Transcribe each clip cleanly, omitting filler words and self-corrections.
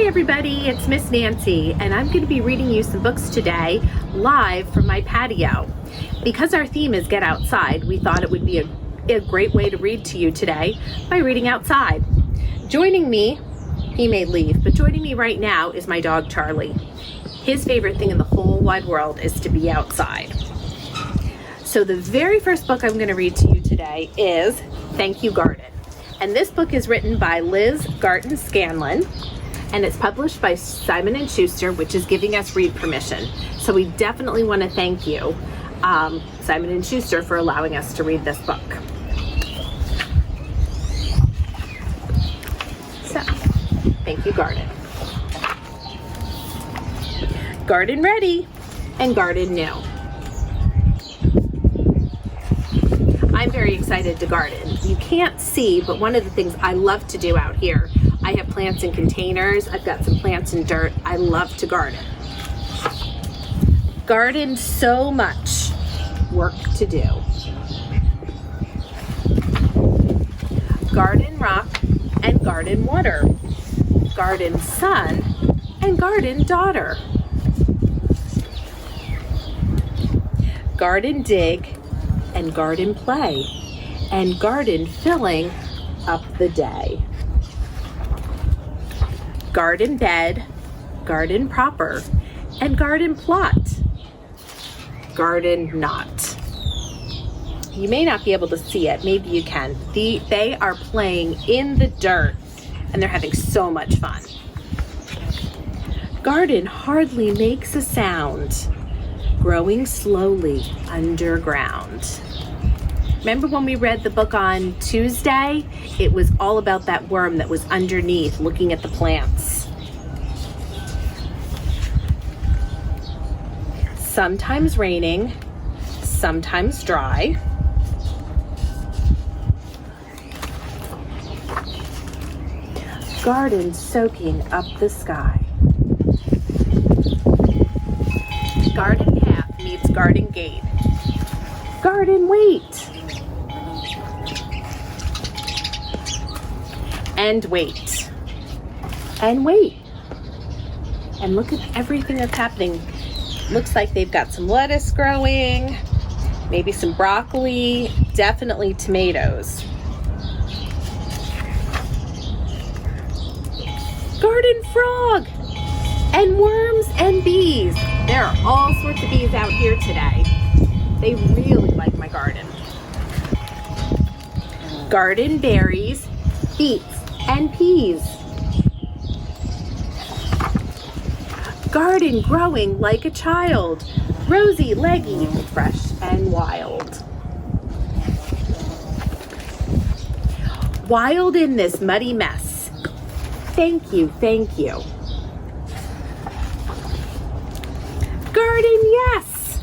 everybody, it's Miss Nancy, and I'm going to be reading you some books today live from my patio. Because our theme is Get Outside, we thought it would be a great way to read to you today by reading outside. Joining me, he may leave, but joining me right now is my dog Charlie. His favorite thing in the whole wide world is to be outside. So the very first book I'm going to read to you today is Thank You Garden. And this book is written by Liz Garton Scanlon, and it's published by Simon & Schuster, which is giving us read permission. So we definitely want to thank you, Simon & Schuster, for allowing us to read this book. So, Thank You Garden. Garden ready and garden new. I'm very excited to garden. You can't see, but one of the things I love to do out here, I have plants in containers, I've got some plants in dirt. I love to garden. Garden so much work to do. Garden rock and garden water. Garden son and garden daughter. Garden dig and garden play, and garden filling up the day. Garden bed, garden proper, and garden plot. Garden not. You may not be able to see it, maybe you can. They are playing in the dirt, and they're having so much fun. Garden hardly makes a sound, growing slowly underground. Remember when we read the book on Tuesday? It was all about that worm that was underneath looking at the plants. Sometimes raining, sometimes dry. Garden soaking up the sky. Garden path meets garden gate. Garden wait. And wait. And wait. And look at everything that's happening. Looks like they've got some lettuce growing, maybe some broccoli, definitely tomatoes. Garden frog and worms and bees. There are all sorts of bees out here today. They really like my garden. Garden berries, beets, and peas. Garden growing like a child, rosy, leggy, fresh and wild. Wild in this muddy mess. Thank you, thank you. Garden, yes!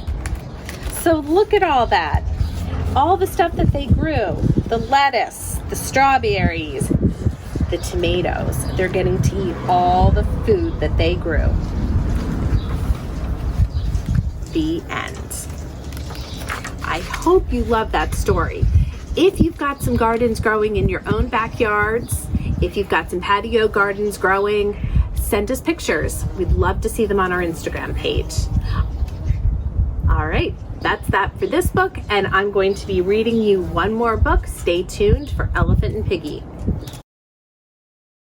So look at all that. All the stuff that they grew. The lettuce, the strawberries, the tomatoes. They're getting to eat all the food that they grew. The end. I hope you love that story. If you've got some gardens growing in your own backyards, if you've got some patio gardens growing, send us pictures. We'd love to see them on our Instagram page. All right, that's that for this book, and I'm going to be reading you one more book. Stay tuned for Elephant and Piggy.